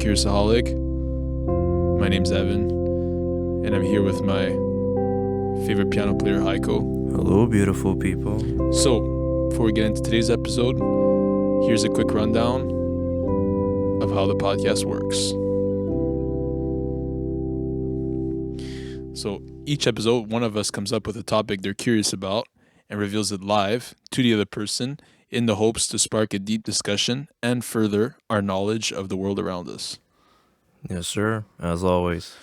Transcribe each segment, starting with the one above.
Curiousaholic. My name's Evan, and I'm here with my favorite piano player, Haiko. Hello, beautiful people. So, before we get into today's episode, here's a quick rundown of how the podcast works. So, each episode, one of us comes up with a topic they're curious about and reveals it live to the other person in the hopes to spark a deep discussion and further our knowledge of the world around us. Yes, sir. As always.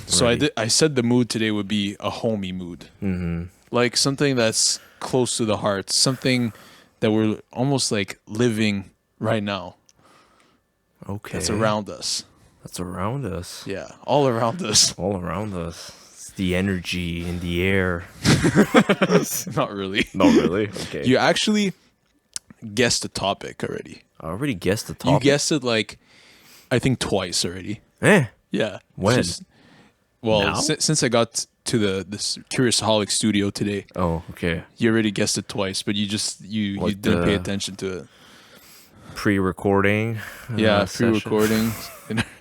So I said the mood today would be a homey mood. Mm-hmm. Like something that's close to the heart, something that we're almost like living right now. Okay. That's around us. That's around us. Yeah, all around us. All around us. It's the energy in the air. Not really. Not really? Okay. You actually guessed the topic already. I already guessed the topic. You guessed it like, I think twice already. Yeah. When? Well, Now? since I got to this Curiousaholic studio today, Oh, okay. you already guessed it twice, but you Like didn't pay the- attention to it. Pre-recording. Yeah, session. pre-recording.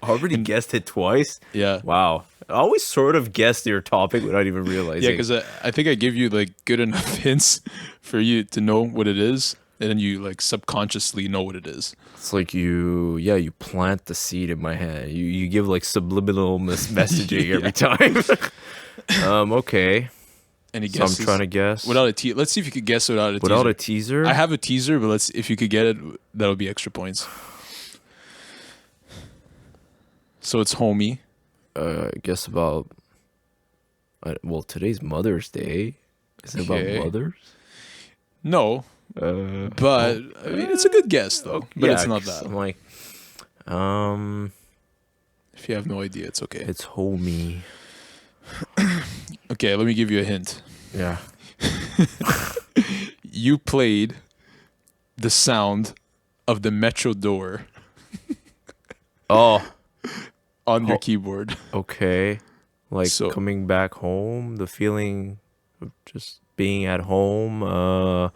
I already guessed it twice? Yeah. Wow. I always sort of guessed your topic without even realizing. Yeah, because I think I give you like good enough hints for you to know what it is, and then you like subconsciously know what it is. It's like you plant the seed in my head. You give like subliminal messaging every time. Okay. Any So I'm guesses? trying to guess. Without a teaser. Let's see if you could guess without a teaser. Without a teaser? I have a teaser, but if you could get it, that would be extra points. So it's homey. I guess about. Well, today's Mother's Day. Is it Okay. about mothers? No, but I mean, it's a good guess though. But it's not 'cause that. I'm like, If you have no idea, it's okay. it's homey. Okay, let me give you a hint. Yeah. You played the sound of the metro door Oh, on your Oh. keyboard. okay. Like So- coming back home, the feeling of just being at home. Oh,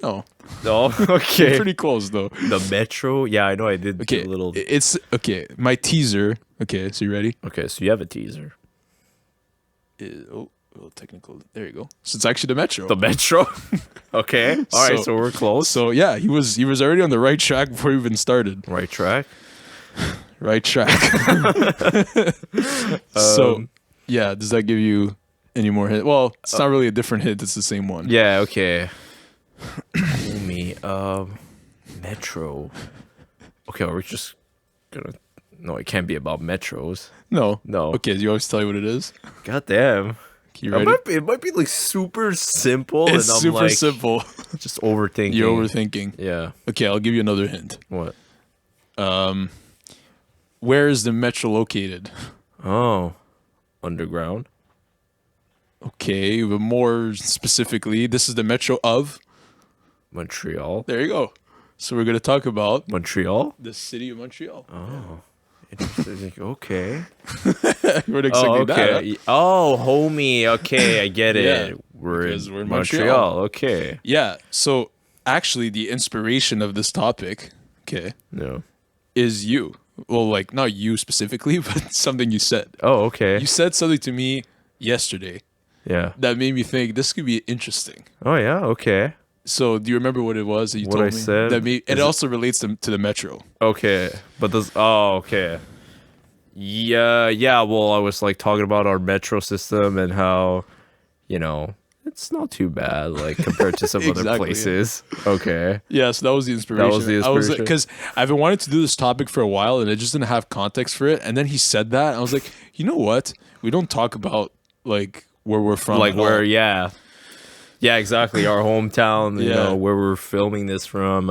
Oh, you're okay. pretty close though. The metro. Yeah, I know. I did Okay, a little. it's okay. My teaser. Okay, so you ready? Okay, so you have a teaser. Oh, technical. There you go. So it's actually the metro. The metro. Okay. All right. So we're close. So yeah, he was already on the right track before he even started. Right track. Right track. So yeah, does that give you any more hint? Well, it's not really a different hint. It's the same one. Yeah. Okay. Me. Metro. Okay. We're just gonna. No, it can't be about metros. No. No. Okay. Do you always tell you what it is? God damn. You ready? It might be like super simple. It's and I'm super like, simple. Just overthinking. You're overthinking. Yeah. Okay, I'll give you another hint. What? Where is the metro located? Oh. Underground. Okay, but more specifically, this is the metro of. Montreal. There you go. So we're going to talk about Montreal. the city of Montreal. Oh. Interesting. Okay. You weren't expecting that. Huh? Oh, homie. Okay, I get it. Yeah, we're because in we're in Montreal. Montreal. Okay. Yeah. So actually, the inspiration of this topic, okay, No. is you. Well, like not you specifically, but something you said. Oh, okay. You said something to me yesterday Yeah. that made me think this could be interesting. Oh, yeah. Okay. So do you remember what it was that you What told I me? said? That it Is it- also relates to the metro. Okay. But this. Oh, okay. Yeah. Yeah. Well, I was like talking about our metro system and how, it's not too bad, like compared to some other Exactly, yeah. places. Okay. Yeah, so that was the inspiration. That was the inspiration. Because I've been wanting to do this topic for a while, and I just didn't have context for it. And then he said that, and I was like, you know what? We don't talk about like where we're from, Like at where? all. Yeah. Yeah. Exactly. Our hometown. You Yeah. know where we're filming this from.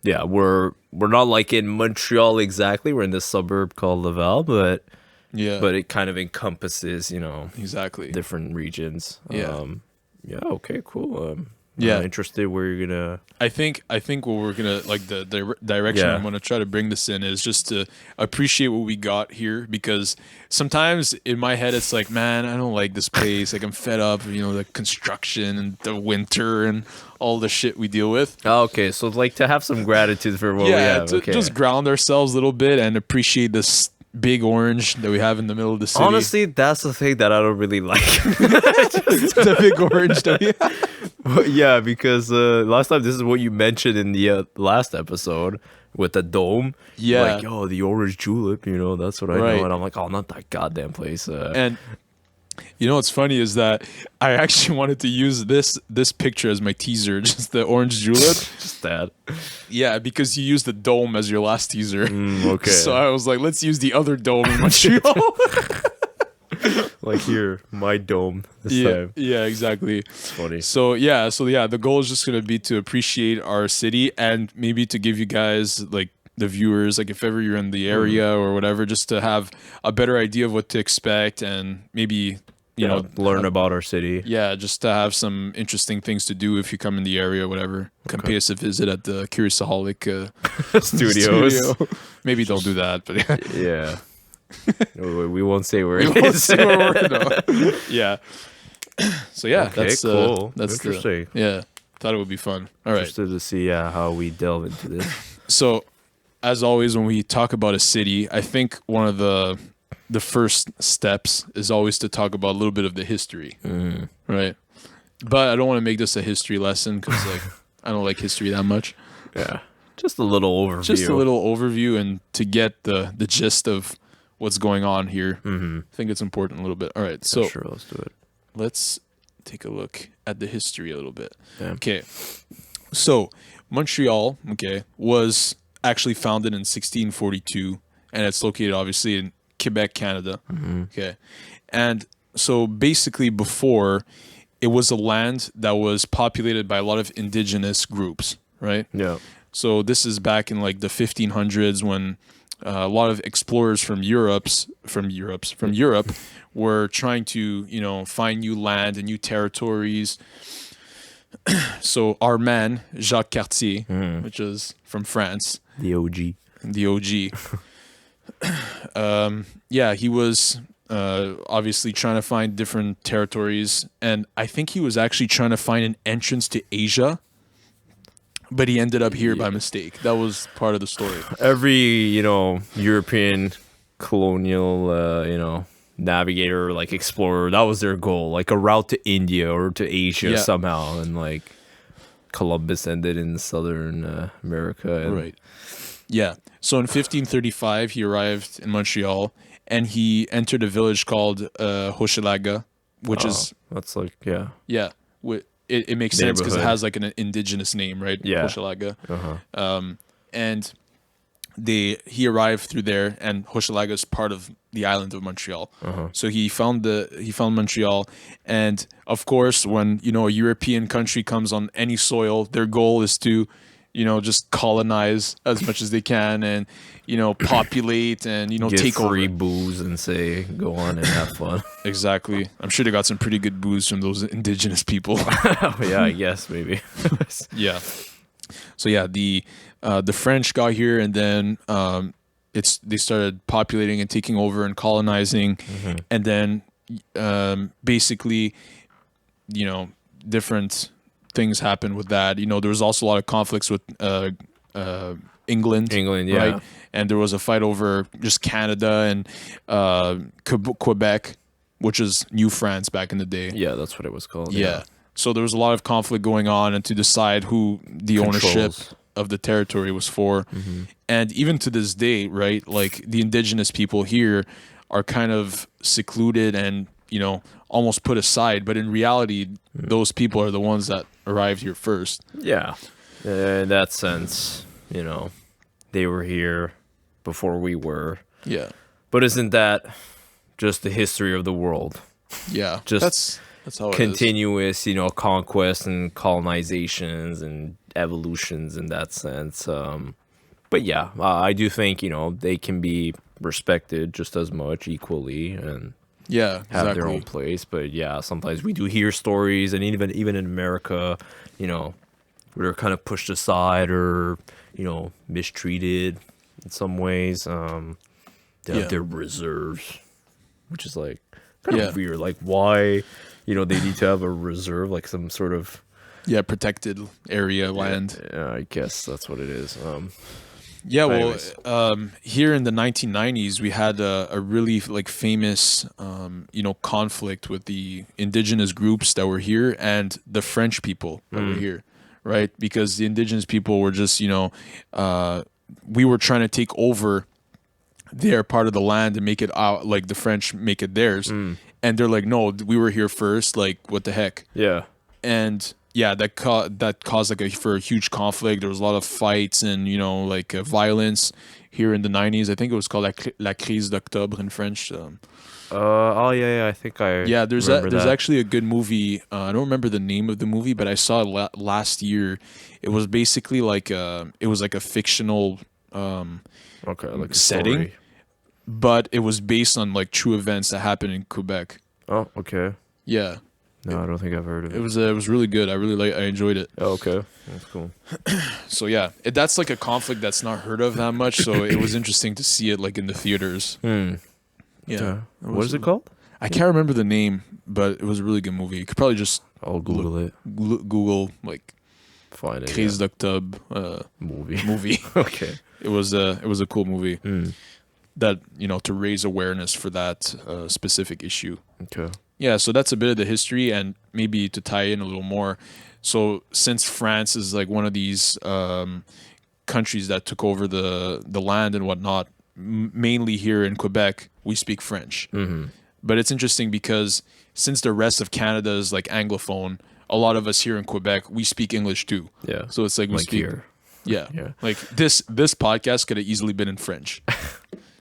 Yeah. We're not like in Montreal exactly. We're in this suburb called Laval, but it kind of encompasses, exactly. different regions. Yeah. Yeah. Okay. Cool. Yeah. Interested where you're gonna. I think what we're gonna like the direction Yeah. I'm gonna try to bring this in is just to appreciate what we got here, because sometimes in my head it's like, man, I don't like this place. Like I'm fed up, the construction and the winter and all the shit we deal with. Oh, okay, so like to have some gratitude for what we Yeah, have. to Okay. just ground ourselves a little bit and appreciate this big orange that we have in the middle of the city. Honestly, that's the thing that I don't really like. the big orange that we have. Yeah, because last time this is what you mentioned in the last episode with the dome. Yeah. Like, oh, the orange julep, that's what I Right. know. And I'm like, oh, not that goddamn place. And what's funny is that I actually wanted to use this picture as my teaser, just the orange julep. just that. Yeah, because you used the dome as your last teaser. Okay. So I was like, let's use the other dome in Montreal. Like here, my dome this yeah, time. yeah, exactly. It's funny. So yeah, the goal is just gonna be to appreciate our city and maybe to give you guys, like the viewers, like if ever you're in the area or whatever, just to have a better idea of what to expect and maybe learn about our city. yeah, just to have some interesting things to do if you come in the area or whatever. Come pay us a visit at the Curiousaholic Studios. studio. Maybe don't do that, but yeah. Yeah. No, we won't say where We it won't is. say where we're no. Yeah. So yeah, Okay, that's cool. that's Interesting. yeah. Thought it would be fun. All right. Interested to see how we delve into this. So, as always, when we talk about a city, I think one of the first steps is always to talk about a little bit of the history, right? But I don't want to make this a history lesson because, like, I don't like history that much. Yeah. Just a little overview. Just a little overview, and to get the gist of what's going on here. I think it's important a little bit. All right, so Sure, let's do it. let's take a look at the history a little bit. Yeah. Okay, so Montreal, was actually founded in 1642, and it's located obviously in Quebec, Canada. Okay, and so basically before, it was a land that was populated by a lot of indigenous groups, right? Yeah. So this is back in like the 1500s when a lot of explorers from Europe were trying to find new land and new territories. So our man Jacques Cartier, which is from France, The OG. the OG. Yeah, he was obviously trying to find different territories, and I think he was actually trying to find an entrance to Asia. But he ended up here by mistake. That was part of the story. Every, European colonial, navigator, like explorer, that was their goal. Like a route to India or to Asia somehow. And like Columbus ended in Southern America. And Right. Yeah. So in 1535, he arrived in Montreal, and he entered a village called Hochelaga, which is, that's like, yeah. yeah, it makes sense because it Neighborhood. has like an indigenous name, right? Yeah. Hochelaga. And he arrived through there, and Hochelaga is part of the island of Montreal. So he found Montreal, and of course, when a European country comes on any soil, their goal is to just colonize as much as they can and populate and Give take free over. booze and say, go on and have fun. Exactly. I'm sure they got some pretty good booze from those indigenous people. Oh, yeah, I guess maybe. Yeah. So yeah, the French got here, and then they started populating and taking over and colonizing, and then basically, different things happened with that. There was also a lot of conflicts with England. England, yeah. Right? And there was a fight over just Canada and Quebec, which is New France back in the day. Yeah, that's what it was called. Yeah. So there was a lot of conflict going on, and to decide who the ownership Controls. of the territory was for. And even to this day, right, like the indigenous people here are kind of secluded and, almost put aside. But in reality, those people are the ones that arrived here first. Yeah. In that sense, they were here before we were. Yeah. But isn't that just the history of the world? Yeah. Just that's how it is. Continuous, conquests and colonizations and evolutions in that sense. But yeah, I do think, they can be respected just as much equally. And Yeah, have their exactly. own place. But yeah, sometimes we do hear stories, and even in America, you know, we're kind of pushed aside or mistreated in some ways. They have Yeah. their reserves, which is like kind Yeah. of weird. Like why, they need to have a reserve, like some sort of Yeah, protected area land. Yeah, I guess that's what it is. Yeah, well, Anyways. here in the 1990s, we had a really like famous, conflict with the indigenous groups that were here and the French people that were here, right? Because the indigenous people were just, we were trying to take over their part of the land and make it out like the French make it theirs, and they're like, no, we were here first. Like, what the heck? Yeah. And yeah, that caused like for a huge conflict. There was a lot of fights and violence here in the 90s. I think it was called la crise d'octobre in French. Oh yeah, I think I Yeah, there's remember there's that. actually a good movie. I don't remember the name of the movie, but I saw it last year. It was basically like it was like a fictional Okay, like a setting, story. but it was based on like true events that happened in Quebec. Oh, okay. Yeah, No, I don't think I've heard of it. it was really good. I enjoyed it. Oh, okay. That's cool. So yeah, that's like a conflict that's not heard of that much. So it was interesting to see it like in the theaters. Yeah. What is it called? I can't remember the name, but it was a really good movie. You could probably just I'll Google it. Google like Find it. Crise d'Octobre Movie. movie. Okay. It was a cool movie that to raise awareness for that specific issue. Okay. Yeah, so that's a bit of the history, and maybe to tie in a little more. So since France is like one of these countries that took over the land and whatnot, mainly here in Quebec, we speak French. But it's interesting because since the rest of Canada is like Anglophone, a lot of us here in Quebec, we speak English too. Yeah. So it's like we Like speak. here. Yeah. Yeah. Like this podcast could have easily been in French.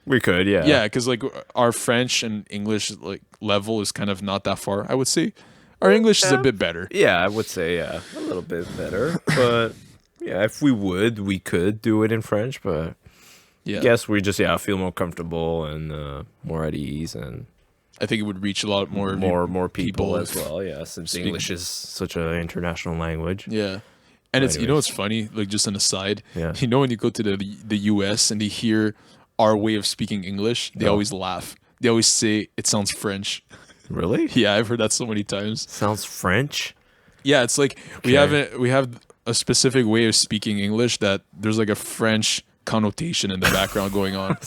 We could, yeah. Yeah, because like our French and English like level is kind of not that far. I would say our English is a bit better. Yeah, I would say, yeah, a little bit better. But yeah, if we could do it in French, but Yeah, I guess we just feel more comfortable and more at ease and I think it would reach a lot more more people as if- well. Yeah, since speak- English is such an international language. Yeah, and it's Anyways. it's funny. Like just an aside. Yeah. When you go to the U.S. and they hear our way of speaking English, they Oh. always laugh. They always say it sounds French. Really? Yeah, I've heard that so many times. Sounds French. Yeah, it's like Okay. we have a specific way of speaking English that there's like a French connotation in the background going on.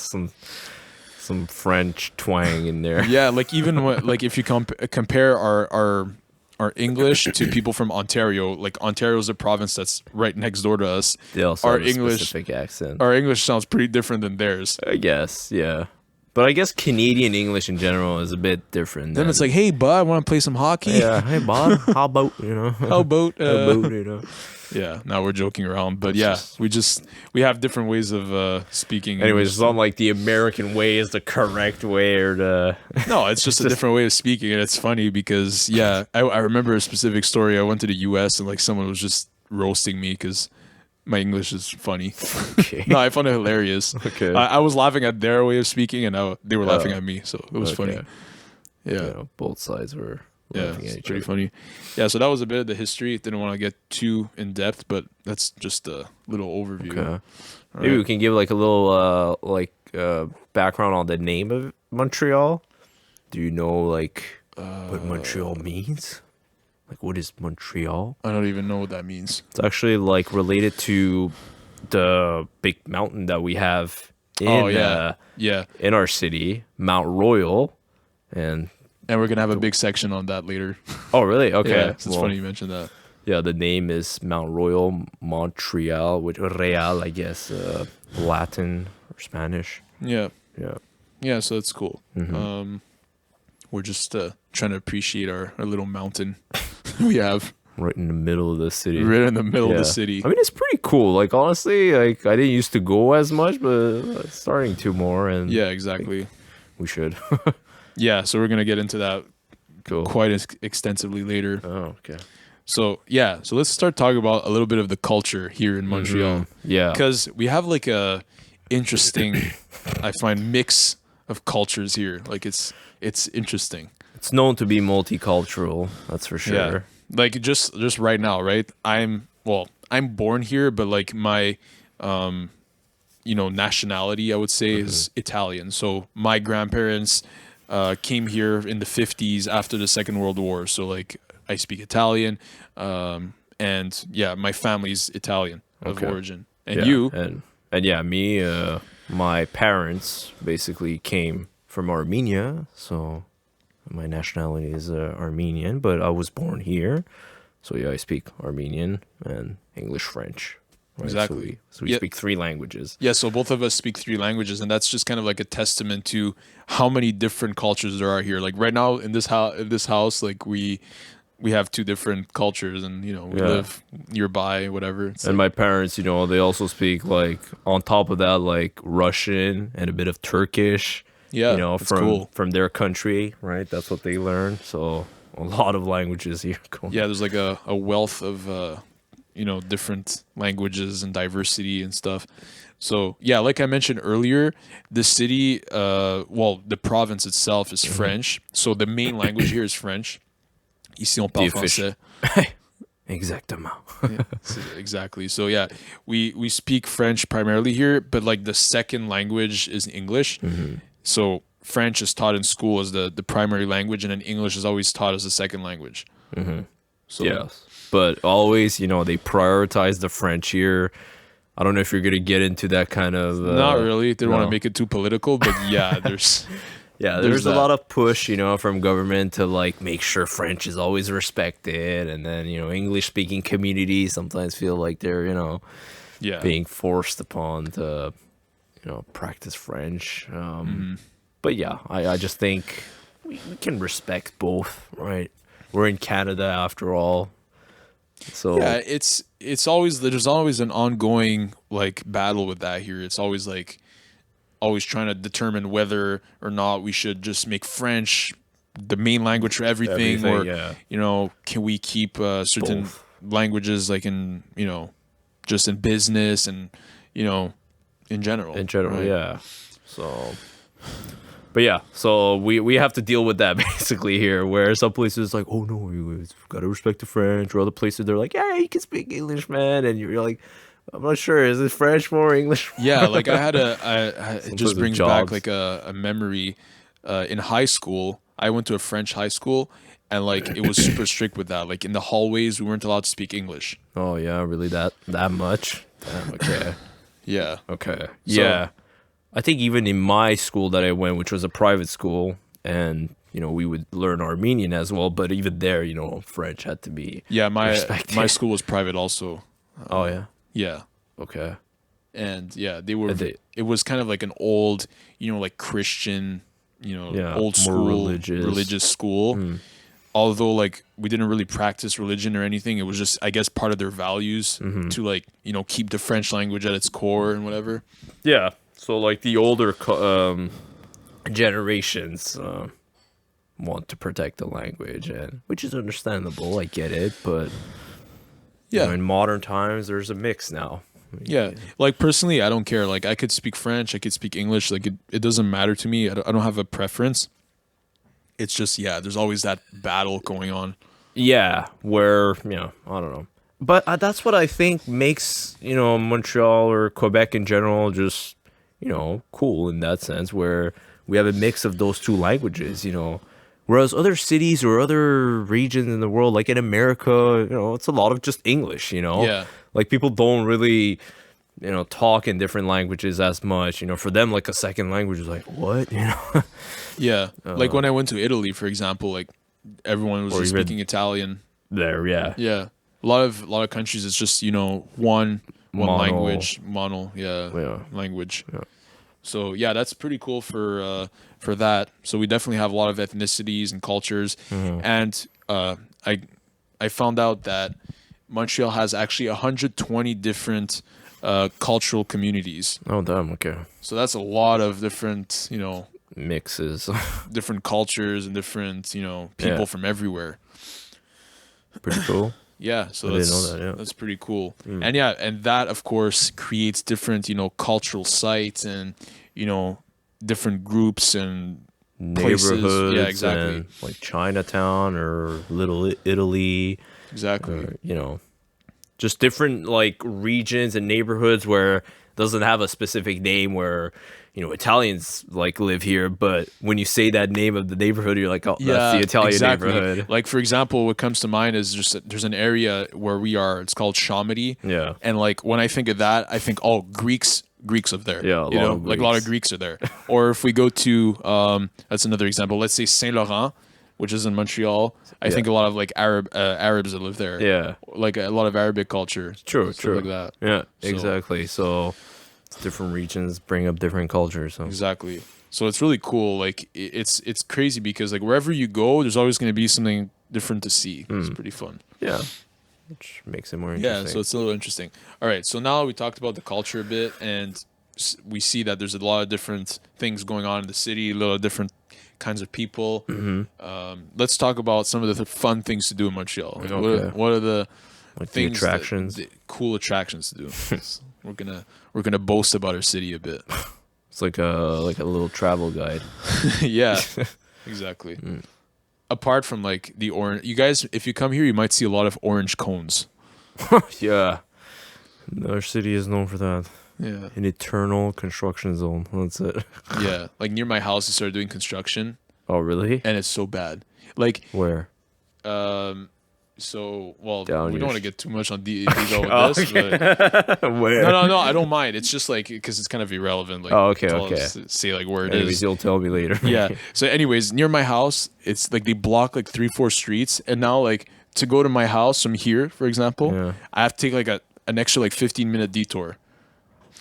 Some French twang in there. Yeah, like even like if you compare our English to people from Ontario, like Ontario's a province that's right next door to us. They also Our have a English- specific accent. Our English sounds pretty different than theirs. I guess, yeah. But I guess Canadian English in general is a bit different. Then it's like, hey, bud, I want to play some hockey. yeah, hey Bob, how about How about? how about Yeah, now we're joking around, but yeah, we have different ways of speaking. Anyways, English. it's not like the American way is the correct way or the. No, it's just a different way of speaking, and it's funny because I remember a specific story. I went to the U.S. and like someone was just roasting me because my English is funny. Okay. No, I found it hilarious. Okay. I was laughing at their way of speaking, and they were laughing at me, so it was funny. Okay. Yeah. Both sides were Yeah, laughing at it's each pretty other. funny. Yeah, so that was a bit of the history. Didn't want to get too in depth, but that's just a little overview. Okay. All Maybe right. we can give like a little background on the name of Montreal. Do you know like what Montreal means? Like what is Montreal? I don't even know what that means. It's actually like related to the big mountain that we have in Yeah, in our city, Mount Royal, and and we're gonna have a big section on that later. oh really? Okay, Yeah, it's well, funny you mentioned that. Yeah, the name is Mount Royal Montreal, which Real, I guess, Latin or Spanish. Yeah, Yeah. yeah. So that's cool. Mm-hmm. We're just trying to appreciate our little mountain we have Right in the middle of the city. right in the middle of the Yeah. city. I mean, it's pretty cool. Like, honestly, like I didn't used to go as much, but it's starting to more, and Yeah, exactly. we should. Yeah, so we're gonna get into that Cool. quite extensively later. Oh, okay. So yeah, so let's start talking about a little bit of the culture here in Montreal. Yeah. Because we have like a interesting, I find, mix of cultures here. Like it's it's interesting. It's known to be multicultural, that's for Yeah. sure. Like just right now, right? I'm born here, but like my nationality, I would say, is Italian. So my grandparents came here in the 50s after the Second World War. So like I speak Italian, and yeah, my family's Italian of Okay. origin. And Yeah, you? and yeah, me, my parents basically came from Armenia, so my nationality is Armenian, but I was born here, so yeah, I speak Armenian and English, French. Right? Exactly. So we Yeah. speak three languages. Yeah, so both of us speak three languages, and that's just kind of like a testament to how many different cultures there are here. Like right now in this house, like we have two different cultures, and we Yeah. live nearby, whatever. It's And like, my parents, they also speak like on top of that, like Russian and a bit of Turkish. yeah, that's from cool. from their country, right? That's what they learn. So a lot of languages here going. Yeah, there's like a wealth of different languages and diversity and stuff. So yeah, like I mentioned earlier, the city, the province itself is French. So the main language here is French. Ici on The parle official. français. Exactement. Yeah, exactly. So yeah, we speak French primarily here, but like the second language is English. So French is taught in school as the primary language, and then English is always taught as the second language. So Yes. But always, they prioritize the French here. I don't know if you're going to get into that kind of. not really. Didn't want no. to make it too political, but yeah, there's Yeah, there's there's a that. lot of push, from government to like make sure French is always respected. And then, English speaking communities sometimes feel like they're, yeah. being forced upon to, practice French. But yeah, I just think we can respect both, right? We're in Canada after all. So Yeah, it's always there's always an ongoing like battle with that here. It's always like always trying to determine whether or not we should just make French the main language for everything, or yeah. can we keep certain Both. languages like in just in business and in general. In general, right? yeah. So, but yeah, so we have to deal with that basically here, where some places like, oh no, you gotta respect the French, or other places they're like, yeah, you can speak English, man, and you're like, I'm not sure, is it French more, English more? Yeah, like it just with brings back jobs. like a memory. In high school, I went to a French high school, and like it was super strict with that. Like in the hallways, we weren't allowed to speak English. Oh yeah, really that much? Damn, okay. Yeah, Okay. So- Yeah. I think even in my school that I went, which was a private school, and we would learn Armenian as well, but even there, French had to be yeah. My respected. school was private also. Oh yeah. Yeah, Okay. and yeah, they were. And they- It was kind of like an old, like Christian, Yeah, old more school religious. school. Although like we didn't really practice religion or anything, it was just I guess part of their values to like keep the French language at its core and whatever. Yeah. So like the older generations want to protect the language, and which is understandable. I get it, but Yeah, in modern times, there's a mix now. yeah. Like personally, I don't care. Like I could speak French, I could speak English. Like it doesn't matter to me. I don't have a preference. It's just there's always that battle going on. Yeah, where I don't know, but that's what I think makes Montreal or Quebec in general just cool in that sense, where we have a mix of those two languages. Whereas other cities or other regions in the world, like in America, it's a lot of just English. Yeah. Like people don't really talk in different languages as much. For them, like a second language is like what. Yeah. Like when I went to Italy, for example, like everyone was Or just even- speaking Italian. There, yeah. Yeah. A lot of countries it's just, one Mono. language, Yeah. language. Yeah. So yeah, that's pretty cool for that. So we definitely have a lot of ethnicities and cultures. And I found out that Montreal has actually 120 different cultural communities. Oh, damn. Okay. So that's a lot of different, Mixes. different cultures and different, people Yeah. from everywhere. Pretty cool. Yeah, so I didn't that's know that, yeah. that's pretty cool. And that of course creates different, cultural sites and, different groups and neighborhoods, Yeah, exactly. and like Chinatown or Little Italy, Exactly. or, you know, just different like regions and neighborhoods where it doesn't have a specific name where, you know, Italians like live here, but when you say that name of the neighborhood, you're like, oh, that's the Italian exactly. neighborhood. Like, for example, what comes to mind is just there's an area where we are. It's called Chamonix. Yeah. And like when I think of that, I think, oh, Greeks live there. Yeah, you know, like a lot of Greeks are there. Or if we go to that's another example. Let's say Saint Laurent, which is in Montreal. I think a lot of like Arabs that live there. Yeah. Like a lot of Arabic culture. True. Like that. Yeah, So- exactly. So different regions bring up different cultures. So Exactly. So it's really cool. Like it's crazy because like wherever you go, there's always going to be something different to see. It's pretty fun. yeah, which makes it more interesting. Yeah, so it's a little interesting. All right, so now we talked about the culture a bit, and we see that there's a lot of different things going on in the city, a lot of different kinds of people. Let's talk about some of the fun things to do in Montreal. Like, Okay. what are the Like the things attractions. the cool attractions to do? we're gonna boast about our city a bit. It's like a little travel guide. Yeah, exactly. Apart from like the orange, you guys, if you come here, you might see a lot of orange cones. Yeah, our city is known for that. Yeah, An eternal construction zone. That's it. yeah. Like near my house, they started doing construction, Oh, really? and it's so bad. Like, Where? so well, Down we your don't want to get too much on detail with this. But Where? no, I don't mind. It's just like because it's kind of irrelevant. Like, Oh, okay, tell okay. us to say like where it Anyways, is. you'll tell me later. Yeah. So, anyways, near my house, it's like they block like 3-4 streets, and now like to go to my house from here, for example, Yeah. I have to take like an extra like 15-minute detour.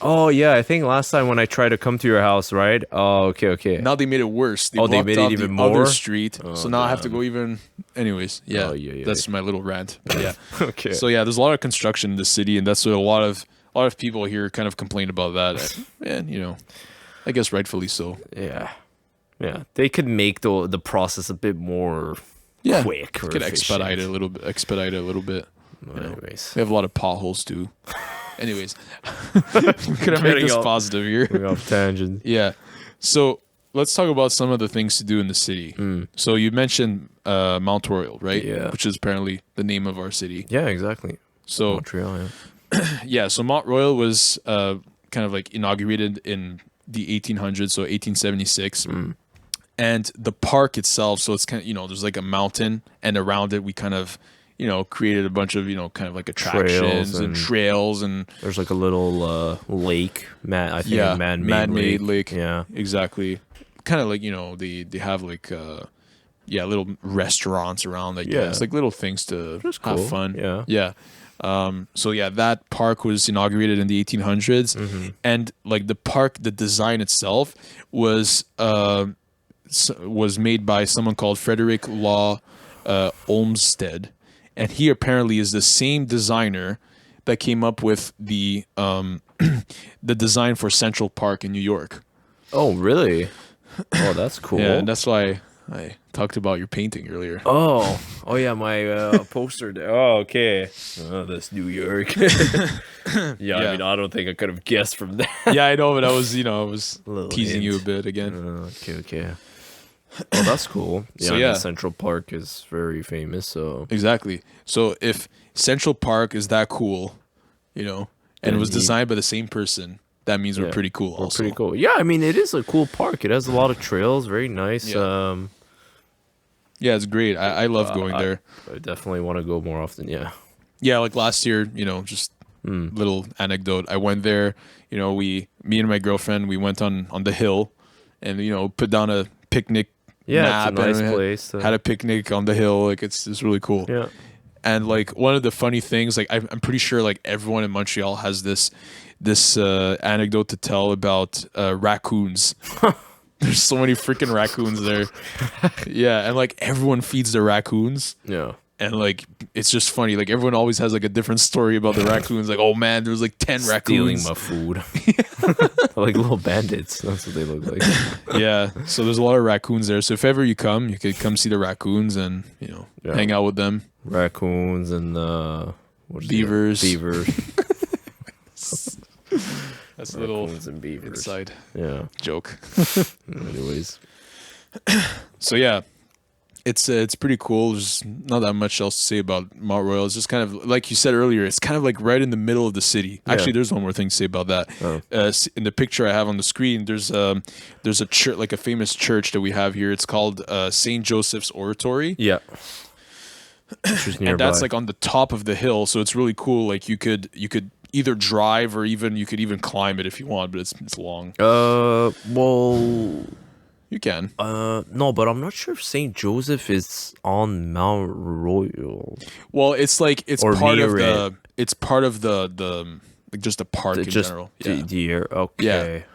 Oh, yeah. I think last time when I tried to come to your house, right? Oh, okay. Now they made it worse. They Oh, they blocked made it off even the other more? street, Oh, so now I have to damn. go even. Anyways, yeah, Oh, yeah, that's my little rant. But yeah. Okay. So yeah, there's a lot of construction in the city, and that's what a lot of people here kind of complain about that, and you know, I guess rightfully so. Yeah. They could make the process a bit more Yeah, quick. Or could expedite it efficient. a little bit. Expedite it a little bit. Well, you know. anyways, We have a lot of potholes too. Anyways, we're gonna make this off- positive here. going off tangent. Yeah. So let's talk about some of the things to do in the city. So you mentioned Mount Royal, right? Yeah. Which is apparently the name of our city. Yeah, exactly. So Montreal. Yeah. yeah, so Mount Royal was kind of like inaugurated in the 1800s, so 1876. And the park itself, so it's kind of, you know, there's like a mountain, and around it we kind of, you know, created a bunch of, you know, kind of like attractions and trails and There's like a little lake, I think yeah, a man-made lake. Yeah. Exactly. Kind of like, you know, they have like little restaurants around, I Yeah. guess. Like little things to That's have cool. fun. Yeah. Yeah. So yeah, that park was inaugurated in the 1800s, and like the park, the design itself was made by someone called Frederick Law Olmsted, and he apparently is the same designer that came up with the the design for Central Park in New York. Oh, really? Oh, that's cool. Yeah, and that's why I talked about your painting earlier. Oh yeah, my poster there. Oh, okay. Oh, that's New York. Yeah, I mean, I don't think I could have guessed from that. Yeah, I know, but I was Little teasing you a hint. bit again. Okay. Oh, that's cool. Yeah, So, I mean, yeah. Central Park is very famous, so Exactly. So if Central Park is that cool, you know, and it was designed by the same person, that means we're yeah, pretty cool. we're Also, pretty cool. Yeah, I mean, it is a cool park. It has a lot of trails, very nice. Yeah. Yeah, it's great. I love going there. I definitely want to go more often. Yeah. Yeah, like last year, you know, just little anecdote. I went there. You know, me and my girlfriend, we went on the hill, and you know, put down a picnic. Yeah, map it's a nice and place. Had a picnic on the hill. Like it's really cool. Yeah. And like one of the funny things, like I'm pretty sure like everyone in Montreal has this anecdote to tell about raccoons. There's so many freaking raccoons there. Yeah, and like everyone feeds the raccoons. Yeah. And like it's just funny. Like everyone always has like a different story about the raccoons. Like, oh man, there's like 10 Stealing raccoons. my food. Like little bandits. That's what they look like. Yeah. So there's a lot of raccoons there. So if ever you come, you could come see the raccoons and, you know, Yeah. hang out with them. Raccoons and what is it? Beavers. Beavers. That's a little Raccoons and beavers. inside Yeah. joke. Anyways. So yeah, it's pretty cool. There's not that much else to say about Mount Royal. It's just kind of like you said earlier. It's kind of like right in the middle of the city. Yeah. Actually, there's one more thing to say about that. Oh. In the picture I have on the screen, there's a church, like a famous church that we have here. It's called Saint Joseph's Oratory, Yeah. Which is nearby. and that's like on the top of the hill. So it's really cool. Like you could either drive or even you could even climb it if you want, but it's long. Well, You can. no, but I'm not sure if Saint Joseph is on Mount Royal. Well, it's like it's Or part of near the it's part of the like just a park in Just general. the air. Okay.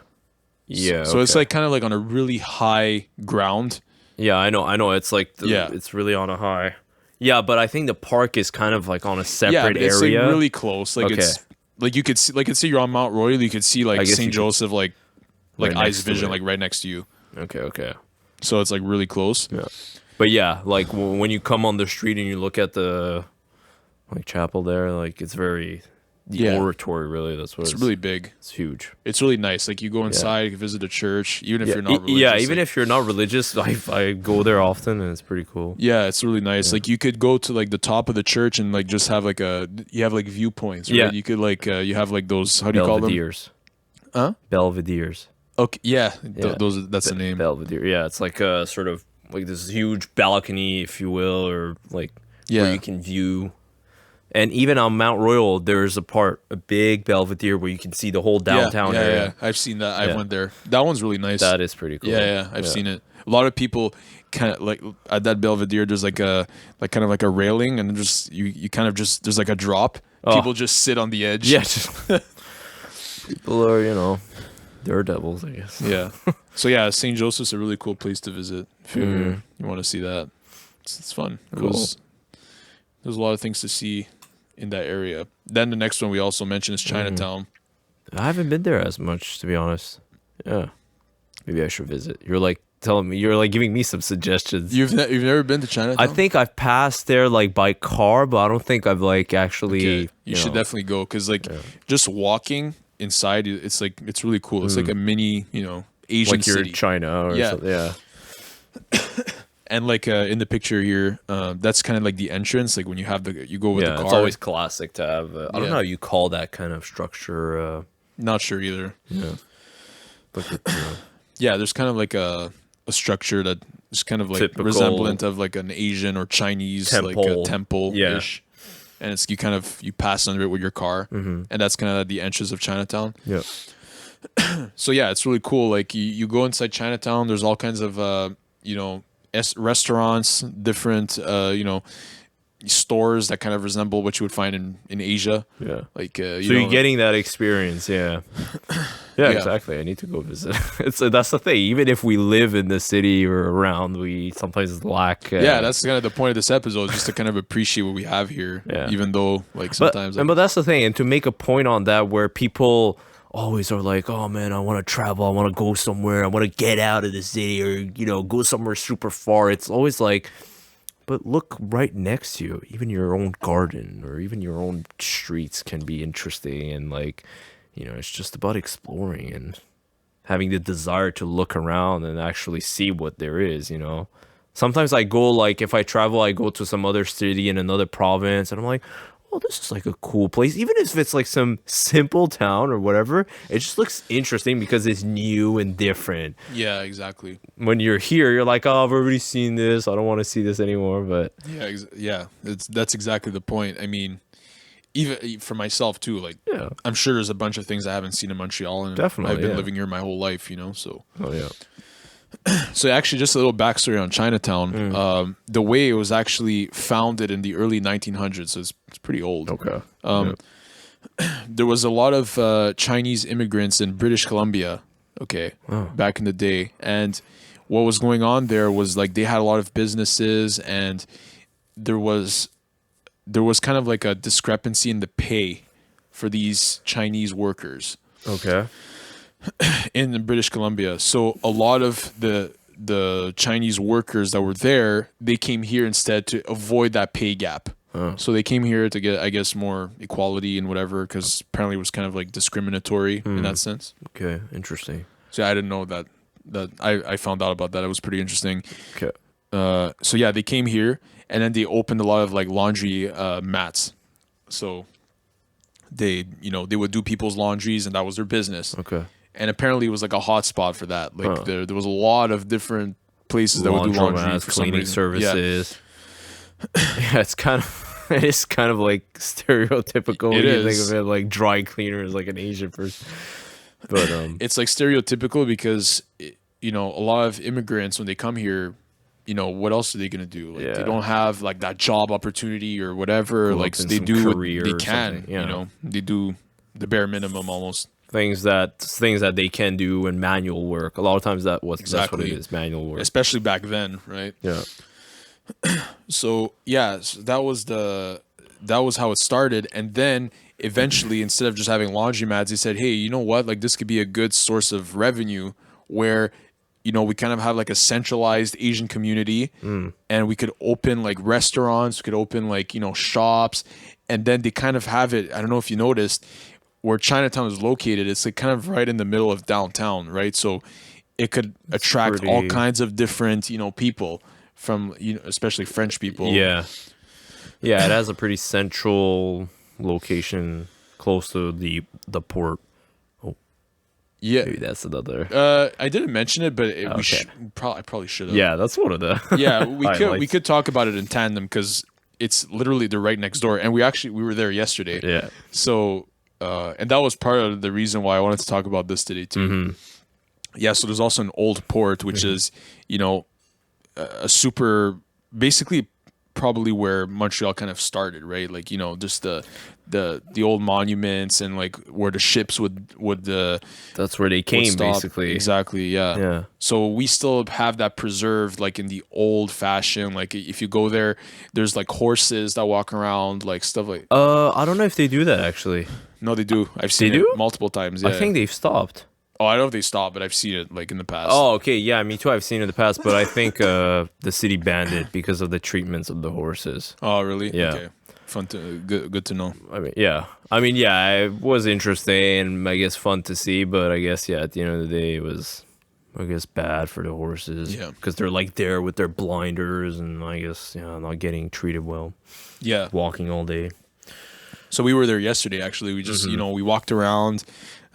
Yeah. So it's okay. like kind of like on a really high ground. Yeah, I know. It's like Yeah. it's really on a high. Yeah, but I think the park is kind of like on a Yeah, separate but it's area. like really close. Like Okay. it's like you could see, like, let's say you're on Mount Royal, you could see I like guess you St. could- Joseph, like Right eyes next to vision, it. like right next to you. Okay. So it's like really close. Yeah. But yeah, like when you come on the street and you look at the like chapel there, like it's very the Yeah. oratory really. That's what It's really big. it's huge. It's really nice. Like you go inside, you visit a church, even if you're not religious. Yeah, even like- if you're not religious, I go there often and it's pretty cool. Yeah, it's really nice. Like you could go to like the top of the church and like just have like you have like viewpoints, right? Yeah. You could like you have like those, how do you call them? Belvederes. Huh? Belvederes. Okay, yeah, Yeah. those that's the name. Belvedere. Yeah, it's like a sort of like this huge balcony, if you will, or like Yeah. where you can view. And even on Mount Royal, there's a big Belvedere where you can see the whole downtown yeah, area. Yeah. I've seen that. I Yeah. went there. That one's really nice. That is pretty cool. Yeah, I've seen it. A lot of people kind of like at that Belvedere. There's like kind of like a railing, and just you kind of just there's like a drop. Oh. People just sit on the edge. Yeah, just, people are daredevils, I guess. Yeah. So yeah, St. Joseph's a really cool place to visit if you want to see that. It's fun. Cool. There's a lot of things to see in that area. Then the next one we also mentioned is Chinatown. I haven't been there as much, to be honest. Yeah, maybe I should visit. You're like giving me some suggestions. You've never been to Chinatown? I think I've passed there like by car, but I don't think I've like actually. Okay. You should definitely go because like just walking inside, it's like it's really cool. It's like a mini, Asian like you're city. in China or Yeah. something. Yeah. And like in the picture here, that's kind of like the entrance. Like when you have you go with the car. It's always classic to have. I don't Yeah. know how you call that kind of structure. Not sure either. Yeah. But, Yeah, there's kind of like a structure that is kind of like Typical resemblant of like an Asian or Chinese like temple. a temple ish. And it's you pass under it with your car, and that's kind of the entrance of Chinatown. yeah. So yeah, it's really cool. Like you go inside Chinatown, there's all kinds of restaurants, different stores that kind of resemble what you would find in Asia. Yeah. Like So you're getting that experience, yeah. Yeah, exactly. I need to go visit. That's the thing. Even if we live in the city or around, we sometimes lack. yeah, that's kind of the point of this episode, just to kind of appreciate what we have here. Yeah. Even though like sometimes but that's the thing, and to make a point on that, where people always are like, "Oh man, I want to travel. I want to go somewhere. I want to get out of the city, or go somewhere super far." It's always like, but look right next to you. Even your own garden or even your own streets can be interesting, and like, it's just about exploring and having the desire to look around and actually see what there is. Sometimes I go, like, if I travel, I go to some other city in another province, and I'm like, oh, this is like a cool place. Even if it's like some simple town or whatever, it just looks interesting because it's new and different. yeah, exactly. When you're here, you're like, oh, I've already seen this. I don't want to see this anymore. But Yeah, that's exactly the point. I mean, even for myself too. Like, yeah, I'm sure there's a bunch of things I haven't seen in Montreal, and Definitely, I've been yeah. living here my whole life. So. oh yeah, So actually, just a little backstory on Chinatown. The way it was actually founded in the early 1900s, so it's pretty old. okay, There was a lot of Chinese immigrants in British Columbia, back in the day. And what was going on there was like they had a lot of businesses, and there was kind of like a discrepancy in the pay for these Chinese workers okay, in British Columbia. So a lot of the Chinese workers that were there, they came here instead to avoid that pay gap. So they came here to get, I guess, more equality and whatever, because apparently it was kind of like discriminatory in that sense. okay, interesting. So I didn't know that that I found out about that. It was pretty interesting. Okay. So yeah, they came here and then they opened a lot of like laundry mats. So they would do people's laundries and that was their business. Okay. And apparently it was like a hot spot for that. Like there was a lot of different places that would do laundry Laundromats, for some cleaning reason. services. Yeah, it's kind of like stereotypical when It you think is. of it, like dry cleaner is like an Asian person. But It's like stereotypical because a lot of immigrants when they come here, what else are they gonna do? Like, Yeah. they don't have like that job opportunity or whatever. Go Like up in they some do what career they or can. something, yeah. They do the bare minimum almost. things that they can do in manual work. A lot of times that's what Exactly. it is, manual work. Especially back then, right? Yeah. So yeah, so that was how it started, and then eventually, instead of just having laundromats, they said, "Hey, you know what? Like this could be a good source of revenue, where we kind of have like a centralized Asian community, and we could open like restaurants, we could open like shops, and then they kind of have it. I don't know if you noticed where Chinatown is located. It's like kind of right in the middle of downtown, right? So it could attract all pretty- kinds of different people from especially French people. Yeah. Yeah, it has a pretty central location close to the port. Yeah. Maybe that's another. I didn't mention it, but Okay. I probably should have. Yeah, that's one of the. Yeah, we highlights. could talk about it in tandem because it's literally they're right next door, and we were there yesterday. Yeah. So, and that was part of the reason why I wanted to talk about this today too. Mm-hmm. Yeah. So there's also an old port, which is a super basically probably where Montreal kind of started, right? Like just the old monuments and like where the ships would That's where they came, stop. basically. Exactly, yeah. Yeah. So we still have that preserved, like in the old fashion. Like if you go there, there's like horses that walk around, like stuff like. I don't know if they do that actually. No, they do. I've seen They it do? multiple times. Yeah. I think they've stopped. Oh, I don't know if they stopped, but I've seen it like in the past. Oh, okay. Yeah, me too. I've seen it in the past, but I think the city banned it because of the treatments of the horses. Oh, really? Yeah. Okay. Fun to good to know. I mean, yeah, it was interesting and I guess fun to see, but I guess at the end of the day, it was, I guess, bad for the horses. Yeah. Because they're like there with their blinders and I guess not getting treated well, Yeah. walking all day. So we were there yesterday. Actually, we just we walked around.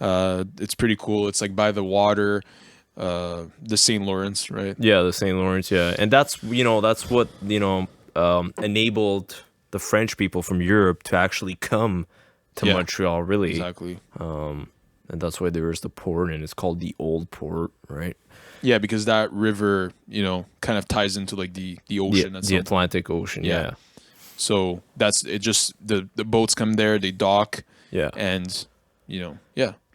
It's pretty cool. It's like by the water, the St. Lawrence, right? Yeah, the St. Lawrence. Yeah, and that's what enabled the French people from Europe to actually come to Yeah, Montreal. Really, Exactly. and that's why there is the port, and it's called the Old Port, right? Yeah, because that river, kind of ties into like the ocean. at The some Atlantic Ocean. Yeah, So that's it. Just the boats come there, they dock, yeah. and yeah.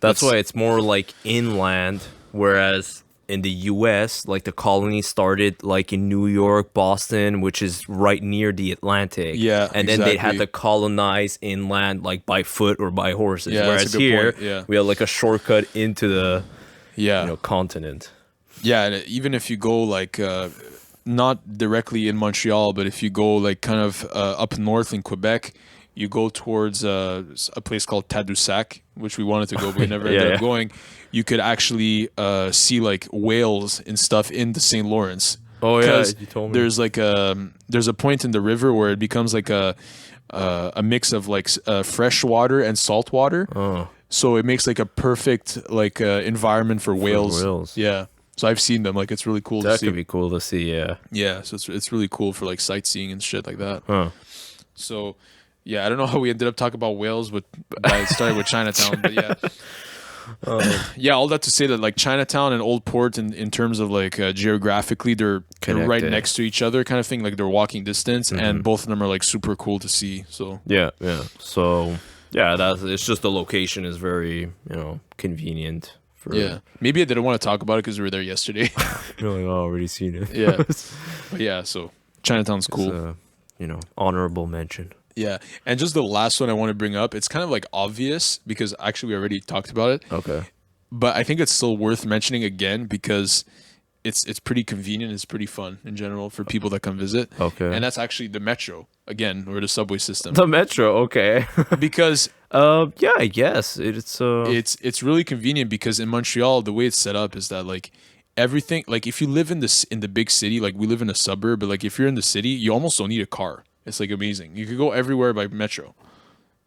That's why it's more like inland, whereas in the U.S., like the colony started like in New York, Boston, which is right near the Atlantic. Yeah, and then they had exactly. to colonize inland, like by foot or by horses. Yeah, that's Whereas a good here, point, yeah. we had like a shortcut into the Yeah, continent. yeah. And even if you go like not directly in Montreal, but if you go like kind of up north in Quebec, you go towards a place called Tadoussac, which we wanted to go, but we never ended up going. You could actually see like whales and stuff in the St. Lawrence. Oh yeah, 'Cause you told me. there's like there's a point in the river where it becomes like a mix of like fresh water and salt water. Oh. So it makes like a perfect like environment for whales. whales. Yeah. So I've seen them. Like it's really cool to That see. could be cool to see. Yeah. Yeah. So it's really cool for like sightseeing and shit like that. Huh. So yeah, I don't know how we ended up talking about whales, but it started with Chinatown. But yeah. Yeah, all that to say that like Chinatown and Old Port in terms of like geographically they're right Connected. next to each other kind of thing, like they're walking distance, and both of them are like super cool to see. So Yeah. So yeah, it's just the location is very convenient. For, yeah, maybe I didn't want to talk about it because we were there yesterday. You're like, oh, already seen it. Yeah. But yeah, so Chinatown's cool. Honorable mention. Yeah, and just the last one I want to bring up, it's kind of like obvious because actually we already talked about it, Okay. but I think it's still worth mentioning again because it's pretty convenient, it's pretty fun in general for people that come visit. Okay. And that's actually the metro again, or the subway system. The metro. Okay. Because Yeah, I guess it's it's really convenient because in Montreal the way it's set up is that like everything, like if you live in the big city, like we live in a suburb, but like if you're in the city, you almost don't need a car. It's like amazing. You could go everywhere by metro.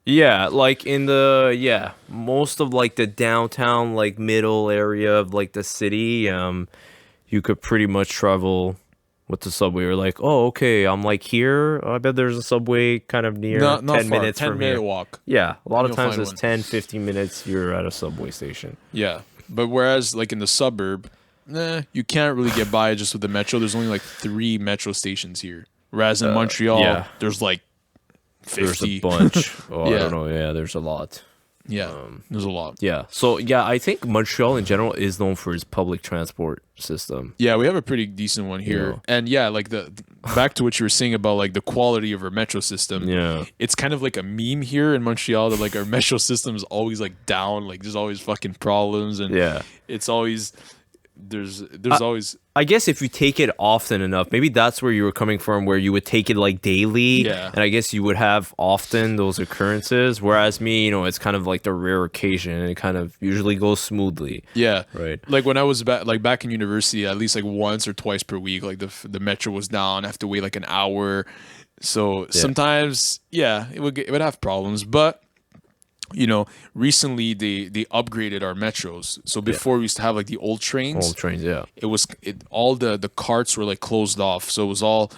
Yeah, like in the most of like the downtown like middle area of like the city, you could pretty much travel with the subway. Or like, oh, okay, I'm like here. I bet there's a subway kind of near Not 10 far. minutes 10 from minute here. walk. Yeah, a lot And of you'll times find it's one. 10, 15 minutes you're at a subway station. Yeah. But whereas like in the suburb, you can't really get by just with the metro. There's only like 3 metro stations here. Whereas in Montreal, yeah. there's like 50. There's a bunch. Oh, I Yeah. don't know. Yeah, there's a lot. Yeah. There's a lot. Yeah. So yeah, I think Montreal in general is known for its public transport system. Yeah, we have a pretty decent one here. Yeah. And yeah, like the back to what you were saying about like the quality of our metro system. Yeah. It's kind of like a meme here in Montreal that like our metro system is always like down, like there's always fucking problems and Yeah. it's always there's always I guess if you take it often enough, maybe that's where you were coming from, where you would take it like daily. Yeah. And I guess you would have often those occurrences. Whereas me, it's kind of like the rare occasion and it kind of usually goes smoothly. yeah. Right. Like when I was back in university, at least like once or twice per week, like the metro was down. I have to wait like an hour. So sometimes, it would have problems, but recently they upgraded our metros. So before we used to have like the old trains. Old trains, yeah. All the carts were like closed off. So it was all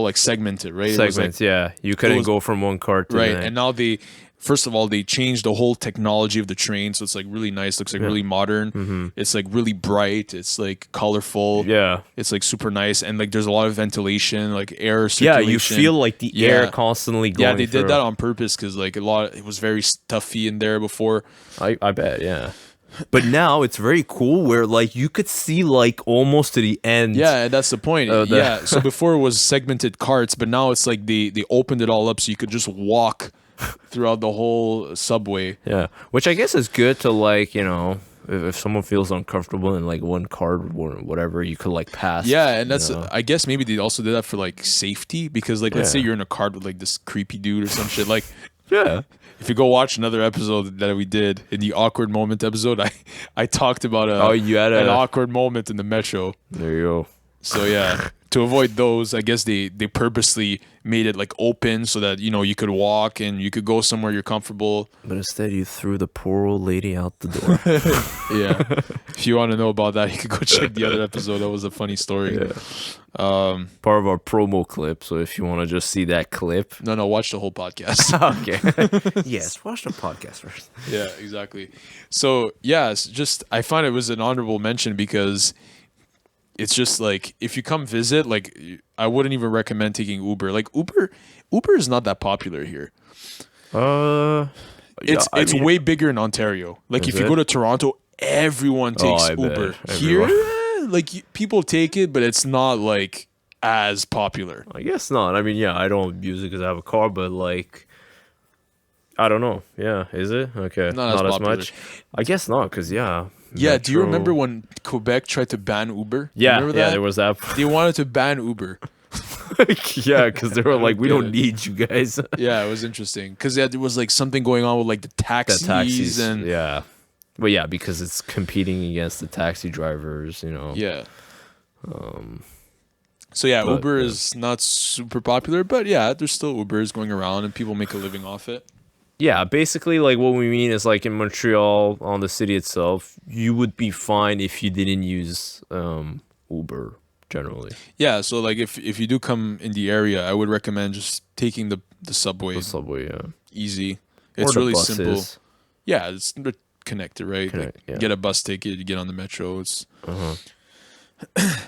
like segmented, right? It was, Segments, like, yeah. You couldn't was- go from one cart to right. the next. And now first of all, they changed the whole technology of the train. So it's like really nice. Looks like really modern. It's like really bright. It's like colorful. Yeah. It's like super nice. And like there's a lot of ventilation, like air Yeah, circulation. you feel like the air constantly going Yeah, they did through. that on purpose because like it was very stuffy in there before. I bet, yeah. But now it's very cool where like you could see like almost to the end. Yeah, and that's the point. the- Yeah, so before it was segmented carts, but now it's like they opened it all up so you could just walk throughout the whole subway. Yeah. Which I guess is good to like, if someone feels uncomfortable in like one cart or whatever, you could like pass. Yeah, and that's you know? I guess maybe they also did that for like safety because like let's say Yeah. you're in a cart with like this creepy dude or some shit. Like Yeah. if you go watch another episode that we did in the awkward moment episode, I talked about you had an a awkward moment in the metro. there you go. So yeah, to avoid those, I guess they purposely made it like open so that you could walk and you could go somewhere you're comfortable. But instead you threw the poor old lady out the door. Yeah, if you want to know about that, you could go check the other episode. That was a funny story. Yeah. Part of our promo clip. So if you want to just see that clip. No, watch the whole podcast. Okay. Yes, watch the podcast first. Yeah, exactly. So yeah, it's just I find it was an honorable mention because it's just like if you come visit, like I wouldn't even recommend taking Uber. Like Uber is not that popular here. It's way bigger in Ontario. Like Is if you it? go to Toronto, everyone takes I bet. Uber. Everyone. Here, like people take it, but it's not like as popular. I guess not. I mean, yeah, I don't use it because I have a car, but like, I don't know. Yeah, is it? Okay, Not as popular. much. I guess not, because yeah. Yeah, do you Metro- remember when Quebec tried to ban Uber? Yeah, remember yeah, that? there was that. They wanted to ban Uber. Yeah, because they were like, we Yeah. don't need you guys. Yeah, it was interesting because there was like something going on with like the taxis, The taxis, and yeah. But yeah, because it's competing against the taxi drivers, yeah. So yeah, but, Uber yeah. is not super popular, but yeah, there's still Ubers going around and people make a living off it. Yeah, basically, like what we mean is like in Montreal, on the city itself, you would be fine if you didn't use Uber generally. Yeah, so like if you do come in the area, I would recommend just taking the subway. The subway, yeah. Easy. Or It's the really buses. simple. Yeah, it's they're connected, right? Connect, Like, yeah. get a bus ticket, you get on the metro. It's Uh-huh.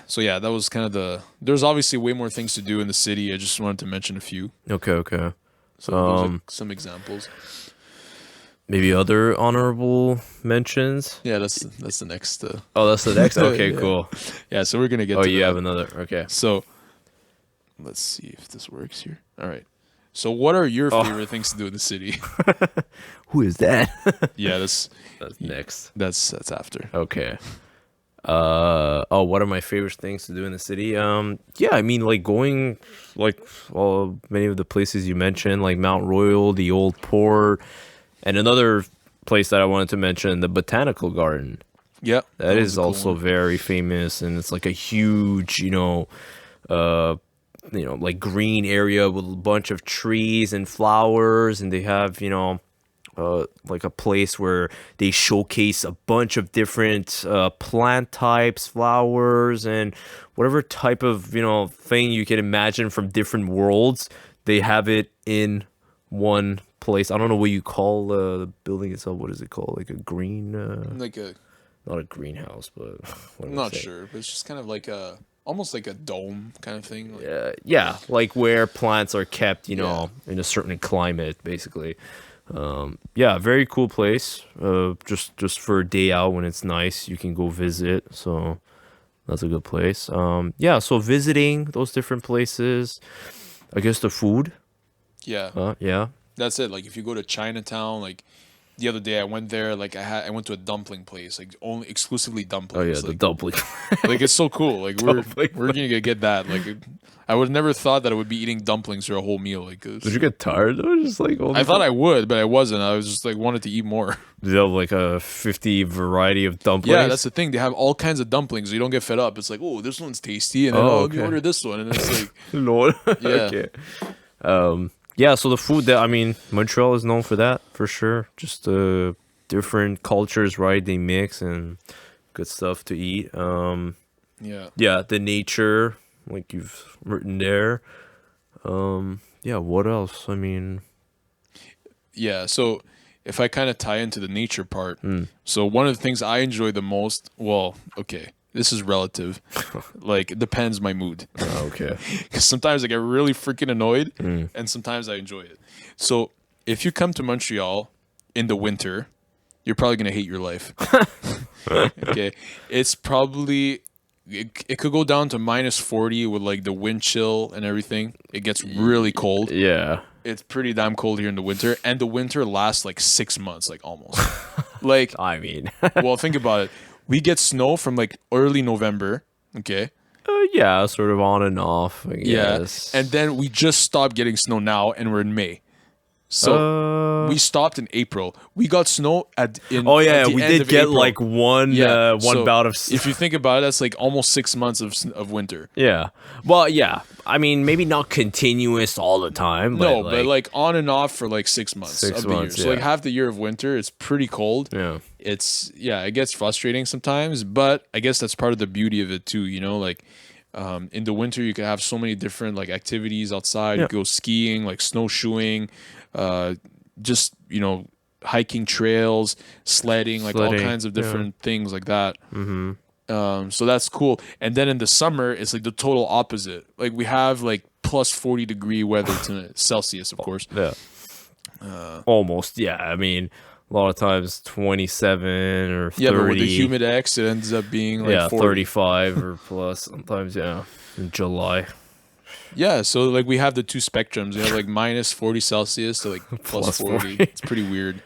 so yeah, that was kind of there's obviously way more things to do in the city. I just wanted to mention a few. Okay. So those are some examples. Maybe other honorable mentions? Yeah, that's the next. Oh, that's the next? Okay, Yeah. cool. Yeah, so we're gonna get. Oh, to you that. have another. Okay. So let's see if this works here. All right. So what are your favorite things to do in the city? Who is that? Yeah, that's next. that's after. Okay. What are my favorite things to do in the city? Yeah, I mean, like going, like, many of the places you mentioned, like Mount Royal, the Old Port, and another place that I wanted to mention, the Botanical Garden. Yeah, That was is a cool also one. very famous, and it's like a huge, like green area with a bunch of trees and flowers, and they have, like a place where they showcase a bunch of different plant types, flowers, and whatever type of, thing you can imagine from different worlds. They have it in one place. I don't know what you call the building itself. What is it called? Like a green, Like a, not a greenhouse, but what I'm am I not saying? sure, but it's just kind of like a, almost like a dome kind of thing. Like, Yeah, like where plants are kept, Yeah. in a certain climate, basically. Yeah, very cool place. Just for a day out when it's nice, you can go visit. So that's a good place. Yeah, so visiting those different places. I guess the food. yeah, Yeah. that's it. Like if you go to Chinatown, like the other day I went there, like I went to a dumpling place, like only exclusively Oh yeah, dumplings. the dumpling. Like it's so cool. Like Dumpling we're gonna get that. Like I would never thought that I would be eating dumplings for a whole meal. Like Did you get tired though? Just like I thought I would, but I wasn't. I was just like wanted to eat more. Did they have like a 50 variety of Yeah, that's dumplings? the thing. They have all kinds of dumplings. You don't get fed up. It's like, oh, this one's tasty, and then Oh, let me okay. order this one, and it's like, Lord. yeah, Okay. Yeah, so the food that, I mean, Montreal is known for that, for sure. Just different cultures, right? They mix and good stuff to eat. yeah, Yeah, the nature, like you've written there. Yeah, what else? I mean, yeah. So if I kind of tie into the nature part, Hmm. so one of the things I enjoy the most, well, okay, this is relative. Like it depends my mood. okay. Because sometimes I get really freaking annoyed, and sometimes I enjoy it. So if you come to Montreal in the winter, you're probably gonna hate your life. Okay, it's probably it could go down to -40 with like the wind chill and everything. It gets really cold. Yeah. It's pretty damn cold here in the winter, and the winter lasts like 6 months, like almost. Like, I mean, well, think about it. We get snow from like early November. Okay. yeah, sort of on and off, I Yeah, guess. and then we just stopped getting snow now, and we're in May. So we stopped in April. We got snow Oh at yeah, the we end did of get April. like one one so bout of if you think about it, that's like almost 6 months of winter. yeah. Well, yeah. I mean, maybe not continuous all the time, No, but but like on and off for like 6 months 6 of the year. months, So like yeah. half the year of winter, it's pretty cold. yeah. It's it gets frustrating sometimes, but I guess that's part of the beauty of it too. Like in the winter you can have so many different like activities outside. You Yeah. can go skiing, like snowshoeing, just hiking trails, sledding, like all Sledding, kinds of yeah. different things like that. So that's cool. And then in the summer, it's like the total opposite. Like we have like +40-degree weather to Celsius, of course. Yeah. Almost, yeah. I mean, a lot of times 27 or 30. Yeah, but with the humid X, it ends up being like yeah, 40. 35 or plus sometimes, yeah. In July. Yeah, so like we have the two spectrums. We have like -40 Celsius to like Plus +40. 40. It's pretty weird.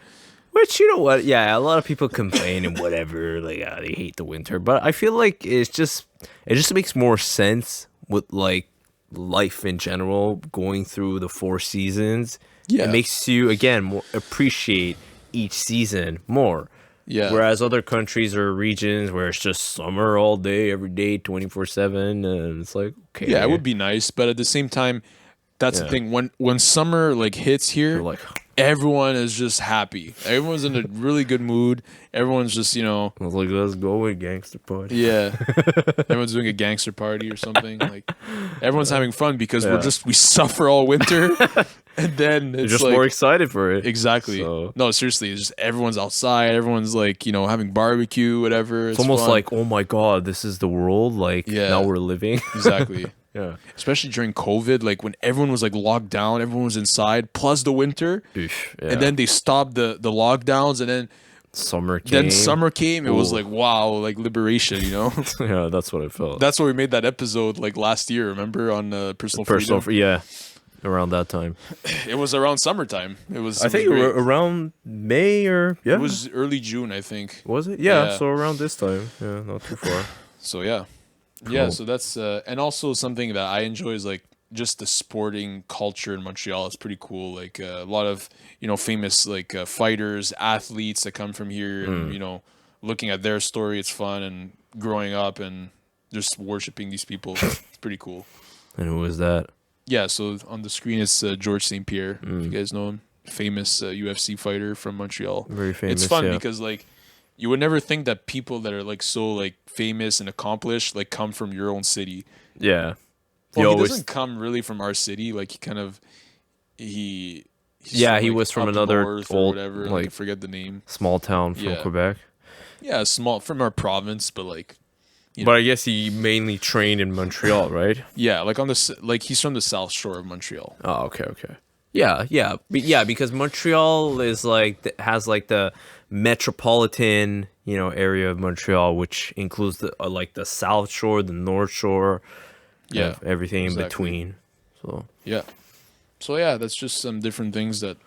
Which, you know what? Yeah, a lot of people complain and whatever, like they hate the winter, but I feel like it just makes more sense with like life in general, going through the 4 seasons. Yeah. It makes you again more appreciate each season more. Yeah. Whereas other countries or regions where it's just summer all day, every day, 24/7, and it's like, okay. Yeah, it would be nice, but at the same time, that's the Yeah. thing. When summer like hits here, You're like, everyone is just happy. Everyone's in a really good mood. Everyone's just, I was like, let's go with gangster party. yeah. Everyone's doing a gangster party or something. Like everyone's having fun because Yeah. we suffer all winter, and then You're it's just like, more excited for it. exactly. So- No, seriously, it's just everyone's outside. Everyone's like having barbecue, whatever. It's almost fun. like, oh my god, this is the world. Like Yeah. now we're living. exactly. yeah. Especially during COVID, like when everyone was like locked down, everyone was inside, plus the winter, Oof, yeah. and then they stopped the lockdowns, and then summer came. then summer came. It was Ooh. like wow, like liberation. yeah, that's what it felt. That's why we made that episode like last year. Remember on personal freedom? yeah, around that time. It was around summertime. It was. I it think was great. around May or yeah. It was early June, I think. Was it? Yeah, Yeah. so around this time. Yeah, not too far. So yeah, yeah. So that's and also something that I enjoy is like just the sporting culture in Montreal. It's pretty cool. Like a lot of famous like fighters, athletes that come from here, and a looking at their story, it's fun, and growing up and just worshiping these people, it's pretty cool. And who is that? Yeah, so on the screen it's George St. Pierre. If you guys know him, famous UFC fighter from Montreal. Very famous. It's fun yeah. because like you would never think that people that are like so like famous and accomplished like come from your own city. Yeah. Well, he always- doesn't come really from our city. Like he kind of he's Yeah, he like, was from up another north or old, whatever. like, I forget the name. small town from Yeah. Quebec. Yeah, small from our province, but like But I guess he mainly trained in Montreal, right? yeah, like on the like he's from the South Shore of Montreal. Oh, okay. Yeah, because Montreal is like has like the metropolitan, area of Montreal, which includes the like the South Shore, the North Shore, Yeah, everything exactly. in between. So Yeah. So yeah, that's just some different things that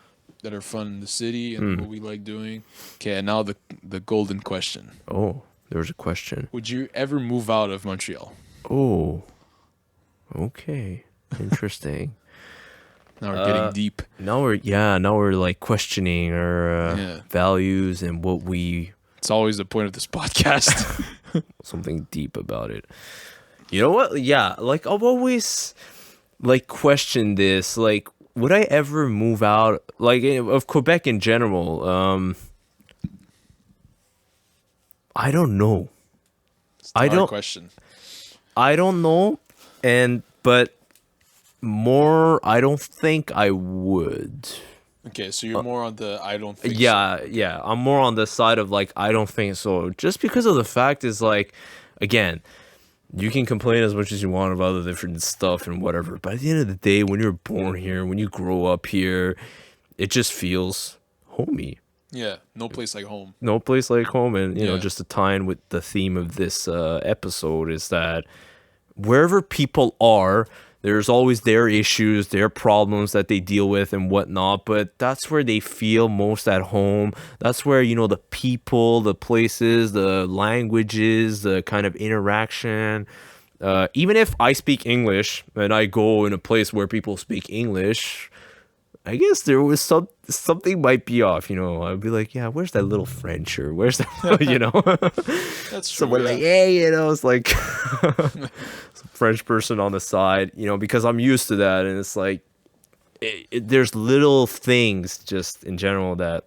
are fun in the city and what we like doing. Okay, and now the golden question. there was a question. Would you ever move out of Montreal? Oh, okay, interesting. Now we're getting deep. Now we're like questioning our Yeah. values and what we It's always the point of this podcast. something deep about it. You know what? Yeah, like I've always like questioned this. Like, would I ever move out like of Quebec in general? I don't know. It's a I hard don't- question. I don't know, but more, I don't think I would. Okay, so you're more on the I don't think so. Yeah, I'm more on the side of like I don't think so. Just because of the fact is like, again, you can complain as much as you want about the different stuff and whatever, but at the end of the day, when you're born here, when you grow up here, it just feels homey. Yeah, no place like home. No place like home. And you know, Yeah. just to tie in with the theme of this episode is that wherever people are, there's always their issues, their problems that they deal with and whatnot, but that's where they feel most at home. That's where, the people, the places, the languages, the kind of interaction. Even if I speak English and I go in a place where people speak English, I guess there was something might be off, I'd be like, yeah, where's that little French or where's that, That's true. someone yeah. like, hey, it's like some French person on the side, because I'm used to that. And it's like, there's little things just in general that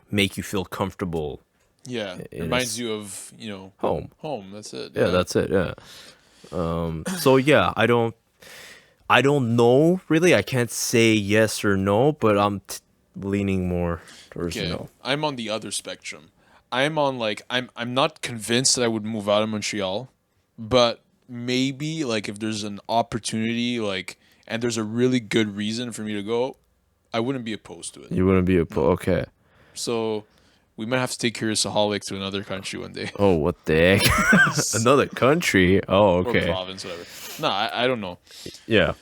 make you feel comfortable. Yeah, It reminds is- you of, Home. home. That's it. Yeah, that's it. Yeah. So yeah, I don't know really. I can't say yes or no, but I'm leaning more towards Okay, no. I'm on the other spectrum. I'm on like I'm not convinced that I would move out of Montreal, but maybe like if there's an opportunity like and there's a really good reason for me to go, I wouldn't be opposed to it. You wouldn't be okay. So we might have to take Curiousaholic to another country one day. Oh, what the heck? Another country? Oh, Or okay. province, whatever. No, I don't know. Yeah.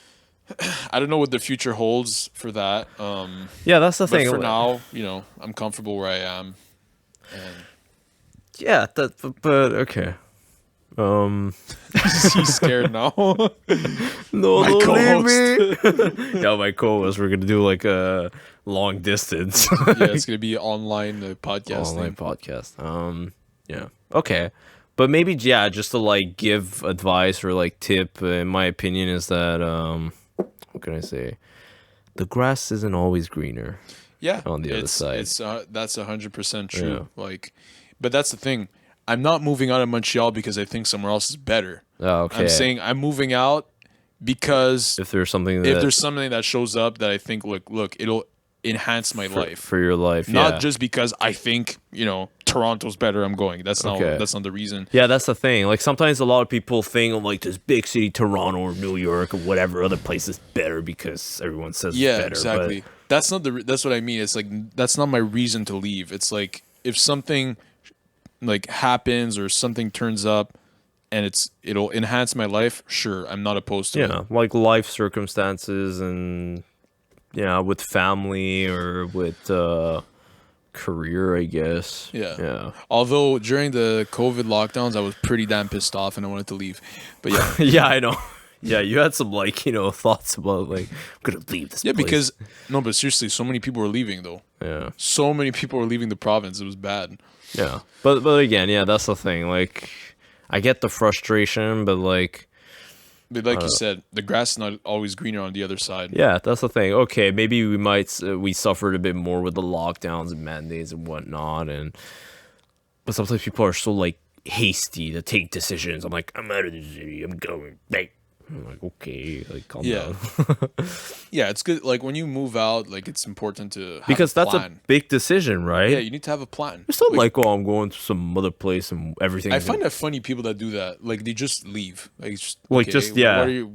I don't know what the future holds for that. Yeah, that's the But thing. for now, I'm comfortable where I am. And Yeah, but okay. he's scared now. No, My don't leave me. Yeah, my co-host, we're gonna do like a long distance Yeah, it's gonna be online podcasting. online podcast. Yeah, okay, but maybe just to like give advice or like tip. In my opinion, is that what can I say? The grass isn't always greener. Yeah, on the other side. It's that's 100% true. Yeah. Like, but that's the thing. I'm not moving out of Montreal because I think somewhere else is better. Oh, okay. I'm saying I'm moving out because if there's something if there's something that shows up that I think look it'll enhance my life. for your life, Not yeah. just because I think, Toronto's better, I'm going. That's not Okay. that's not the reason. Yeah, that's the thing. Like sometimes a lot of people think of like this big city, Toronto or New York or whatever other place is better because everyone says Yeah, it's better. exactly. That's not that's what I mean. It's like that's not my reason to leave. It's like if something like happens or something turns up and it'll enhance my life, sure, I'm not opposed to But, it. yeah, like life circumstances and with family or with career, I guess. Yeah. Yeah. Although during the COVID lockdowns, I was pretty damn pissed off and I wanted to leave. But yeah, Yeah, I know. Yeah, you had some like thoughts about like I'm gonna leave this. Yeah, place. because no, but seriously, so many people were leaving though. Yeah. So many people were leaving the province. It was bad. Yeah, but again, yeah, that's the thing. Like, I get the frustration, but like, But like you said, the grass is not always greener on the other side. yeah, that's the thing. Okay, maybe we suffered a bit more with the lockdowns and mandates and whatnot, but sometimes people are so like hasty to take decisions. I'm like, I'm out of the city. I'm going back. I'm like, okay, like calm down. Yeah, it's good. Like when you move out, like it's important to have Because a that's plan. a big decision, right? Yeah, you need to have a plan. It's not like, oh, I'm going to some other place and everything. I find that funny people that do that. Like they just leave. Like just, Like, okay, just, yeah. What are you?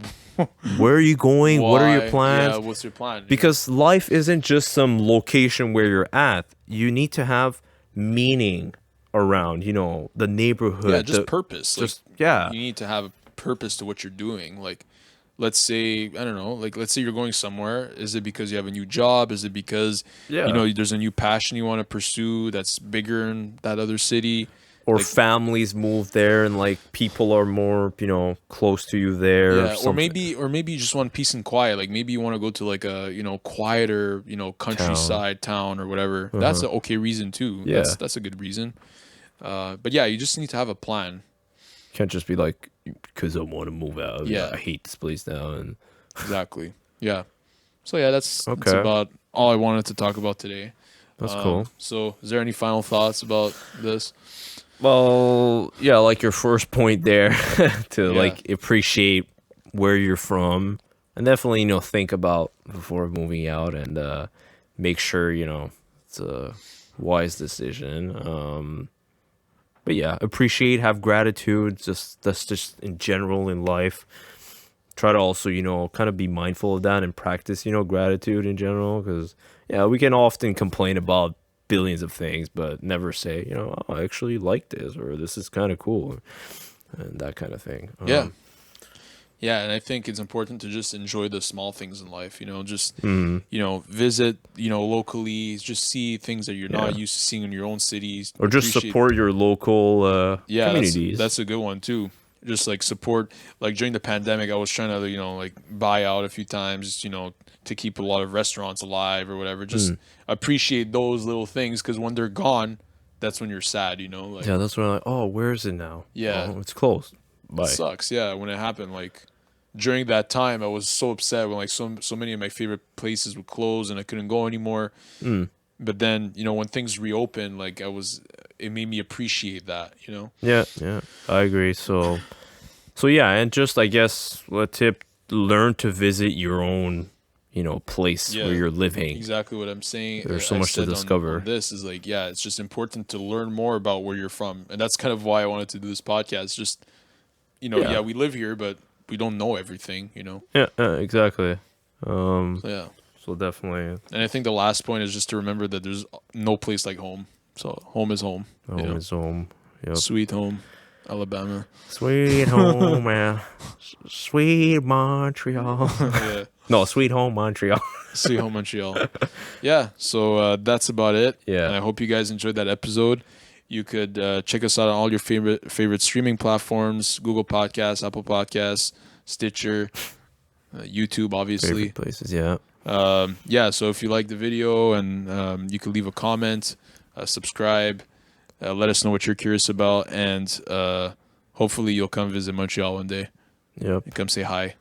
Where are you going? What are your Why? plans? Yeah, what's your plan? Because life isn't just some location where you're at. You need to have meaning around, the neighborhood. Yeah, just purpose. Just like, yeah. You need to have a purpose to what you're doing. Like, let's say I don't know. Like, let's say you're going somewhere. Is it because you have a new job? Is it because Yeah. there's a new passion you want to pursue that's bigger in that other city? Or like- families move there and like people are more, close to you there. Yeah, something. or maybe you just want peace and quiet. Like maybe you want to go to like a quieter countryside town or whatever. That's an okay reason too. Yeah. That's a good reason. But yeah, you just need to have a plan. Can't just be like, because I want to move out. Yeah. I hate this place now. And Exactly. Yeah. So yeah, that's Okay. about all I wanted to talk about today. that's cool. So is there any final thoughts about this? Well, yeah, like your first point there to Yeah. like appreciate where you're from and definitely, think about before moving out and make sure, it's a wise decision. But yeah, appreciate, have gratitude. That's just in general in life. Try to also, kind of be mindful of that and practice, gratitude in general. Because, yeah, we can often complain about billions of things, but never say, oh, I actually like this or this is kind of cool and that kind of thing. Yeah. Yeah, and I think it's important to just enjoy the small things in life, just visit, locally, just see things that you're not Yeah. used to seeing in your own cities. Or just Appreciate- support your local yeah, communities. That's a good one too. Just like support, like during the pandemic, I was trying to, like buy out a few times, to keep a lot of restaurants alive or whatever. Just appreciate those little things because when they're gone, that's when you're sad, like yeah, that's when I'm like, oh, where is it now? Yeah. Oh, it's closed. Bye. it sucks. Yeah, when it happened, like during that time, I was so upset when like so many of my favorite places would close and I couldn't go anymore. But then, when things reopened, like it made me appreciate that, Yeah, I agree. So yeah, and just I guess a tip: learn to visit your own, place Yeah, where you're living. Exactly what I'm saying. There's so I much to said discover. on this is like, yeah, it's just important to learn more about where you're from, and that's kind of why I wanted to do this podcast. Just, Yeah. we live here, but we don't know everything, Yeah, exactly. So, yeah. So definitely, And I think the last point is just to remember that there's no place like home. So home is home. home is home. Yep. Sweet home, Alabama. Sweet home, man. Sweet Montreal. Yeah. No, sweet home Montreal. Sweet home, Montreal. Yeah. So that's about it. Yeah. And I hope you guys enjoyed that episode. You could check us out on all your favorite streaming platforms: Google Podcasts, Apple Podcasts, Stitcher, YouTube, obviously. Favorite places, yeah. Yeah, so if you like the video and you can leave a comment, subscribe, let us know what you're curious about, and hopefully you'll come visit Montreal one day Yep. and come say hi.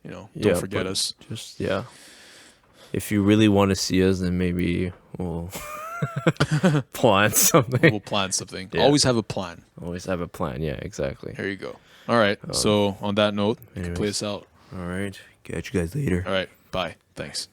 Don't Yeah, forget but us. Just yeah. If you really want to see us, then maybe we'll plan something. We'll plan something. Yeah. Always have a plan. Always have a plan. Yeah, exactly. There you go. All right, so on that note, you can play anyways. us out. All right. Catch you guys later. All right, bye. Thanks.